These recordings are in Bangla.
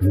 সব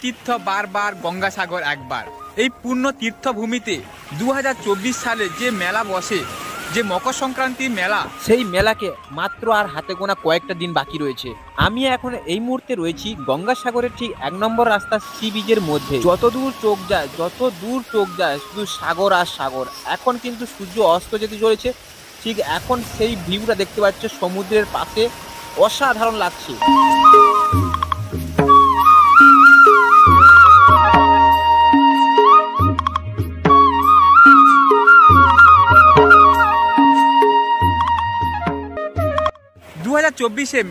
তীর্থ বারবার, গঙ্গাসাগর একবার। এই পূর্ণ তীর্থভূমিতে 2024 সালে যে মেলা বসে, যে মকর সংক্রান্তি মেলা, সেই মেলাকে মাত্র আর হাতে গোনা কয়েকটা দিন বাকি রয়েছে। আমি এখন এই মুহূর্তে রয়েছি গঙ্গাসাগরের ঠিক 1 নম্বর রাস্তা সি বিচের মধ্যে। যত দূর চোখ যায় শুধু সাগর আর সাগর। এখন কিন্তু সূর্য অস্ত যেতে চলেছে, ঠিক এখন সেই ভিউটা দেখতে পাচ্ছ সমুদ্রের পাশে, অসাধারণ লাগছে।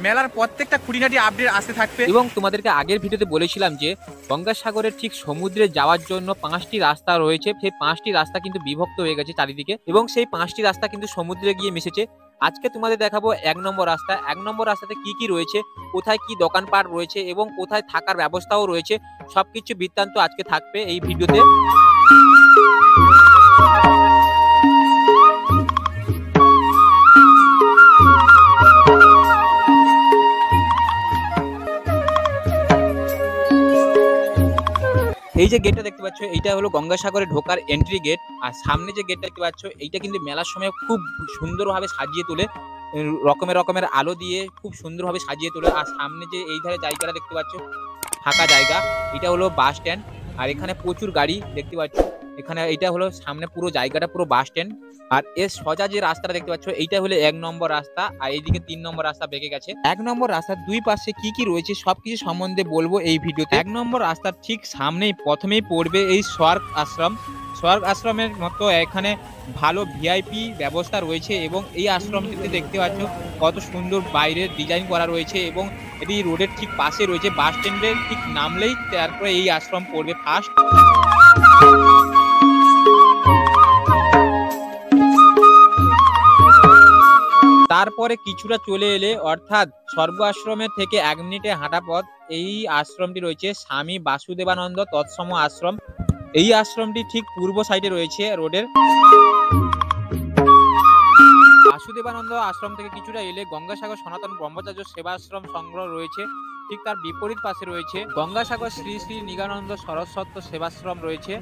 মেলার প্রত্যেকটা খুঁটিনাটি আপডেট আসতে থাকবে এবং তোমাদেরকে আগের ভিডিওতে বলেছিলাম যে গঙ্গাসাগরের ঠিক সমুদ্রে যাওয়ার জন্য 5টি রাস্তা রয়েছে। সেই 5টি রাস্তা কিন্তু বিভক্ত হয়ে গেছে চারিদিকে এবং সেই 5টি রাস্তা কিন্তু সমুদ্রে গিয়ে মিশেছে। আজকে তোমাদের দেখাবো 1 নম্বর রাস্তা। 1 নম্বর রাস্তাতে কি কি রয়েছে, কোথায় কি দোকানপাট রয়েছে এবং কোথায় থাকার ব্যবস্থাও রয়েছে, সবকিছু বৃত্তান্ত আজকে থাকবে এই ভিডিওতে। এই যে গেটটা দেখতে পাচ্ছ, এইটা হলো গঙ্গাসাগরে ঢোকার এন্ট্রি গেট। আর সামনে যে গেটটা দেখতে পাচ্ছ, এইটা কিন্তু মেলার সময় খুব সুন্দরভাবে সাজিয়ে তোলে, রকমের আলো দিয়ে খুব সুন্দরভাবে সাজিয়ে তোলে। আর সামনে যে এই ধারে জায়গাটা দেখতে পাচ্ছ, ফাঁকা জায়গা, এটা হলো বাস স্ট্যান্ড। আর এখানে প্রচুর গাড়ি দেখতে পাচ্ছ। এখানে এইটা হলো সামনে পুরো জায়গাটা পুরো বাস স্ট্যান্ড। আর এর সোজা যে রাস্তাটা দেখতে পাচ্ছ, এইটা হলো 1 নম্বর রাস্তা। আর এইদিকে 3 নম্বর রাস্তা বেঁকে গেছে। 1 নম্বর রাস্তার দুই পাশে কি কি রয়েছে সবকিছু সম্বন্ধে বলবো এই ভিডিওতে। 1 নম্বর রাস্তার ঠিক সামনেই প্রথমেই পড়বে এই স্বর্গ আশ্রম। স্বর্গ আশ্রমের মতো এখানে ভালো ভিআইপি ব্যবস্থা রয়েছে এবং এই আশ্রমটিতে দেখতে পাচ্ছ কত সুন্দর বাইরে ডিজাইন করা রয়েছে এবং এটি রোডের ঠিক পাশে রয়েছে। বাস স্ট্যান্ডের ঠিক নামলেই তারপরে এই আশ্রম পড়বে ফার্স্ট। তারপরে কিছুটা চলে এলে অর্থাৎ স্বর্গ আশ্রমের থেকে 1 মিনিটে হাঁটা পথ এই আশ্রমটি রয়েছে স্বামী বাসুদেবানন্দ তৎসম আশ্রম। এই আশ্রমটি ঠিক পূর্ব সাইডে রয়েছে রোডের। বাসুদেবানন্দ আশ্রম থেকে কিছুটা এলে গঙ্গাসাগর সনাতন ব্রহ্মচার্য সেবাশ্রম সংগ্রহ রয়েছে, ঠিক তার বিপরীত পাশে রয়েছে গঙ্গাসাগর শ্রী শ্রী নিগানন্দ সরস্বত সেবাশ্রম রয়েছে।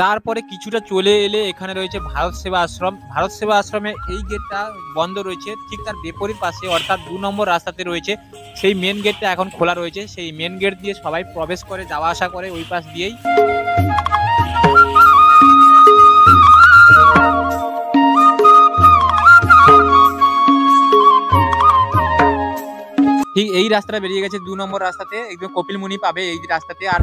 তারপরে কিছুটা চলে এলে এখানে রয়েছে ভারত সেবা আশ্রম। ভারত সেবা আশ্রমের এই গেটটা বন্ধ রয়েছে, ঠিক তার বিপরীত পাশে অর্থাৎ 2 নম্বর রাস্তাতে রয়েছে সেই মেন গেটটা এখন খোলা রয়েছে। সেই মেন গেট দিয়ে সবাই প্রবেশ করে, যাওয়া আসা করে ওই পাশ দিয়েই। ঠিক এই রাস্তাটা বেরিয়ে গেছে 2 নম্বর রাস্তাতে, একদম কপিলমুনি পাবে এই রাস্তাতে। আর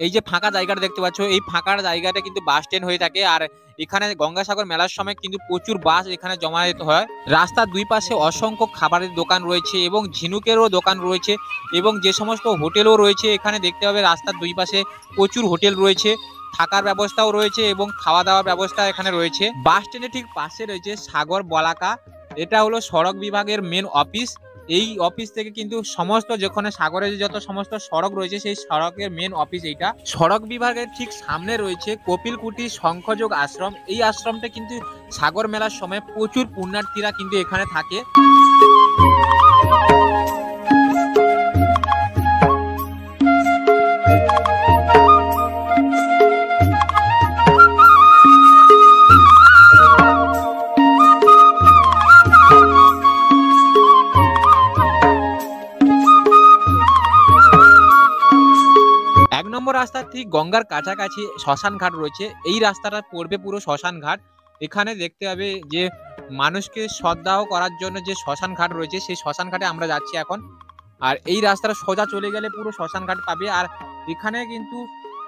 এই যে ফাঁকা জায়গাটা দেখতে পাচ্ছ, এই ফাঁকা জায়গাটা কিন্তু বাস স্ট্যান্ড হয়ে থাকে। আর এখানে গঙ্গাসাগর মেলার সময় কিন্তু প্রচুর বাস এখানে জমায়েত হয়। রাস্তার দুই পাশে অসংখ্য খাবারের দোকান রয়েছে এবং ঝিনুকেরও দোকান রয়েছে এবং যে সমস্ত হোটেলও রয়েছে এখানে দেখতে হবে। রাস্তার দুই পাশে প্রচুর হোটেল রয়েছে, থাকার ব্যবস্থাও রয়েছে এবং খাওয়া দাওয়ার ব্যবস্থা এখানে রয়েছে। বাস স্ট্যান্ডের ঠিক পাশে রয়েছে সাগর বলাকা। এটা হলো সড়ক বিভাগের মেন অফিস। এই অফিস থেকে কিন্তু সমস্ত যেখানে সাগরে যত সমস্ত সড়ক রয়েছে সেই সড়কের মেন অফিস এইটা। সড়ক বিভাগের ঠিক সামনে রয়েছে কপিলকুটি শঙ্খযোগ আশ্রম। এই আশ্রমটা কিন্তু সাগর মেলার সময় প্রচুর পুণ্যার্থীরা কিন্তু এখানে থাকে। রাস্তা ঠিক গঙ্গার কাছাকাছি শ্মশান ঘাট রয়েছে। এই রাস্তাটা পড়বে পুরো শ্মশান ঘাট। এখানে দেখতে হবে যে মানুষকে শ্রদ্ধাও করার জন্য যে শ্মশান ঘাট রয়েছে সেই শ্মশান ঘাটে আমরা যাচ্ছি এখন। আর এই রাস্তাটা সোজা চলে গেলে পুরো শ্মশান ঘাট পাবে। আর এখানে কিন্তু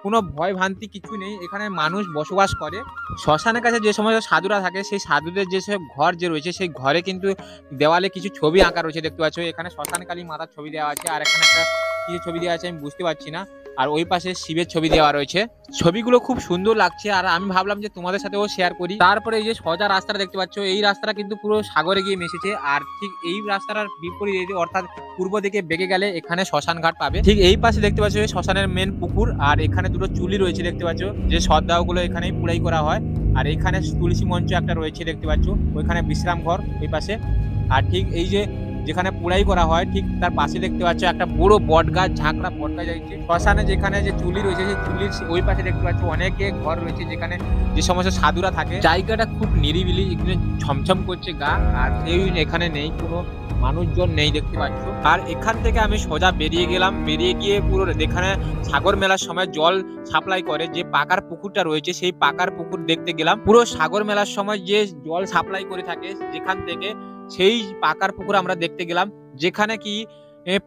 কোনো ভয় ভ্রান্তি কিছু নেই, এখানে মানুষ বসবাস করে। শ্মশানের কাছে যে সমস্ত সাধুরা থাকে সেই সাধুদের যে সব ঘর যে রয়েছে সেই ঘরে কিন্তু দেওয়ালে কিছু ছবি আঁকা রয়েছে দেখতে পাচ্ছ। এখানে শ্মশানকালী মাতার ছবি দেওয়া আছে, আর এখানে একটা কিছু ছবি দেওয়া আছে আমি বুঝতে পারছি না। আর ওই পাশে শিবের ছবি দেওয়া রয়েছে, ছবিগুলো খুব সুন্দর লাগছে। আর আমি ভাবলাম যে তোমাদের সাথেও শেয়ার করি। তারপরে এই যে সোজা রাস্তাটা দেখতে পাচ্ছ, এই রাস্তাটা কিন্তু পুরো সাগরে গিয়ে মিশেছে। আর ঠিক এই রাস্তাটার বিপরীতে অর্থাৎ পূর্ব দিকে বেঁকে গেলে এখানে শ্মশান ঘাট পাবে। ঠিক এই পাশে দেখতে পাচ্ছ শ্মশানের মেন পুকুর, আর এখানে দুটো চুলি রয়েছে দেখতে পাচ্ছ, যে শ্রদ্ধাগুলো এখানেই পুড়াই করা হয়। আর এখানে তুলসী মঞ্চ একটা রয়েছে দেখতে পাচ্ছ, ওইখানে বিশ্রাম ঘর ওই পাশে। আর ঠিক এই যে যেখানে পুড়াই করা হয় ঠিক তার পাশে দেখতে পাচ্ছ একটা বড় বট গাছ, ঝাঁকড়া বট গাছ আছে। শ্মশানে যেখানে যে চুলি রয়েছে সেই চুলির ওই পাশে দেখতে পাচ্ছ অনেকে ঘর রয়েছে যেখানে যে সমস্ত সাধুরা থাকে। জায়গাটা খুব নিরিবিলি, এখানে ঝমঝম করছে গা। আর কেউ এখানে নেই, কোনো মানুষজন নেই দেখতে পাচ্ছ। আর এখান থেকে আমি সোজা বেরিয়ে গেলাম, বেরিয়ে গিয়ে পুরো যেখানে সাগর মেলার সময় জল সাপ্লাই করে যে পাকার পুকুরটা রয়েছে সেই পাকার পুকুর দেখতে গেলাম। পুরো সাগর মেলার সময় যে জল সাপ্লাই করে থাকে যেখান থেকে সেই পাকার পুকুর আমরা দেখতে গেলাম, যেখানে কি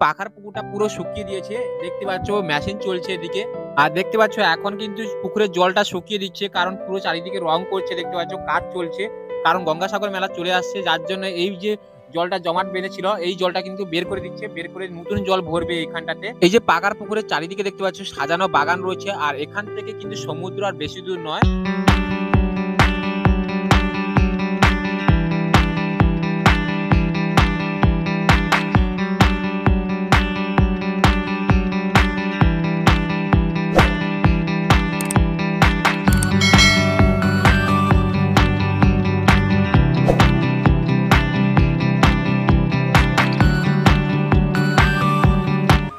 পাকার পুকুরটা পুরো শুকিয়ে দিয়েছে দেখতে পাচ্ছ, মেশিন চলছে এদিকে। আর দেখতে পাচ্ছ এখন কিন্তু পুকুরের জলটা শুকিয়ে দিচ্ছে, কারণ পুরো চারিদিকে রং করছে দেখতে পাচ্ছ, কাজ চলছে। কারণ গঙ্গাসাগর মেলা চলে আসছে, যার জন্য এই যে জলটা জমাট বেঁধেছিল এই জলটা কিন্তু বের করে দিচ্ছে, বের করে নতুন জল ভরবে এইখানটাতে। এই যে পাকার পুকুরের চারিদিকে দেখতে পাচ্ছ সাজানো বাগান রয়েছে, আর এখান থেকে কিন্তু সমুদ্র আর বেশি দূর নয়।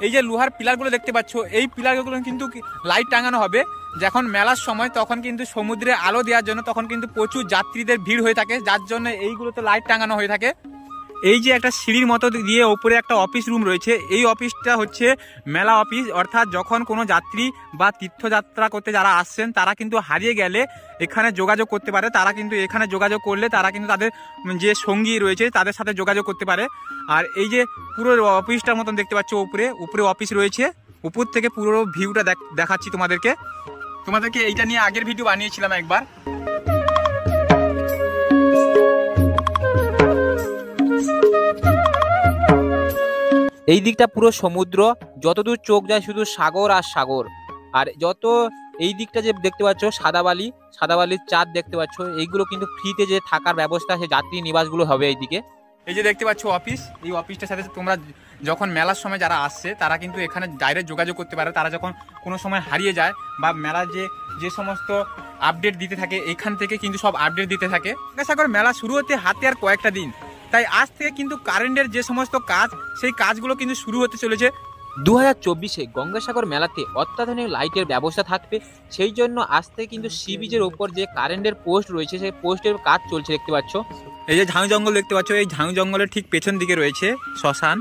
এই যে লোহার পিলারগুলো দেখতে পাচ্ছ, এই পিলারগুলো কিন্তু লাইট টাঙানো হবে যখন মেলার সময়, তখন কিন্তু সমুদ্রে আলো দেওয়ার জন্য, তখন কিন্তু প্রচুর যাত্রীদের ভিড় হয়ে থাকে, যার জন্য এইগুলোতে লাইট টাঙানো হয়ে থাকে। এই যে একটা সিঁড়ির মতো দিয়ে ওপরে একটা অফিস রুম রয়েছে, এই অফিসটা হচ্ছে মেলা অফিস। অর্থাৎ যখন কোনো যাত্রী বা তীর্থযাত্রা করতে যারা আসছেন তারা কিন্তু হারিয়ে গেলে এখানে যোগাযোগ করতে পারে, তারা কিন্তু এখানে যোগাযোগ করলে তারা কিন্তু তাদের যে সঙ্গী রয়েছে তাদের সাথে যোগাযোগ করতে পারে। আর এই যে পুরো অফিসটার মতন দেখতে পাচ্ছ, উপরে অফিস রয়েছে, উপর থেকে পুরো ভিউটা দেখাচ্ছি তোমাদেরকে। এইটা নিয়ে আগের ভিডিও বানিয়েছিলাম একবার। এই দিকটা পুরো সমুদ্র, যতদূর চোখ যায় শুধু সাগর আর সাগর। আর যত এই দিকটা যে দেখতে পাচ্ছ সাদাবালির চাঁদ দেখতে পাচ্ছ, এইগুলো কিন্তু ফ্রিতে যে থাকার ব্যবস্থা সেই যাত্রী নিবাসগুলো হবে এইদিকে। এই যে দেখতে পাচ্ছ অফিস, এই অফিসটার সাথে তোমরা যখন মেলার সময় যারা আসছে তারা কিন্তু এখানে ডাইরেক্ট যোগাযোগ করতে পারে। তারা যখন কোনো সময় হারিয়ে যায় বা মেলার যে সমস্ত আপডেট দিতে থাকে এখান থেকে কিন্তু সব আপডেট দিতে থাকে। গঙ্গাসাগর মেলা শুরু হতে হাতে আর কয়েকটা দিন, তাই আজ থেকে কিন্তু কারেন্টের যে সমস্ত কাজ সেই কাজগুলো কিন্তু শুরু হতে চলেছে। 2024-এ গঙ্গাসাগর মেলাতে অত্যাধুনিক লাইটের ব্যবস্থা থাকবে, সেই জন্য আজ থেকে কিন্তু সি বিচের ওপর যে কারেন্টের পোস্ট রয়েছে সেই পোস্টের কাজ চলছে দেখতে পাচ্ছ। এই যে ঝাউ জঙ্গল দেখতে পাচ্ছ, এই ঝাউ জঙ্গলের ঠিক পেছন দিকে রয়েছে শ্মশান।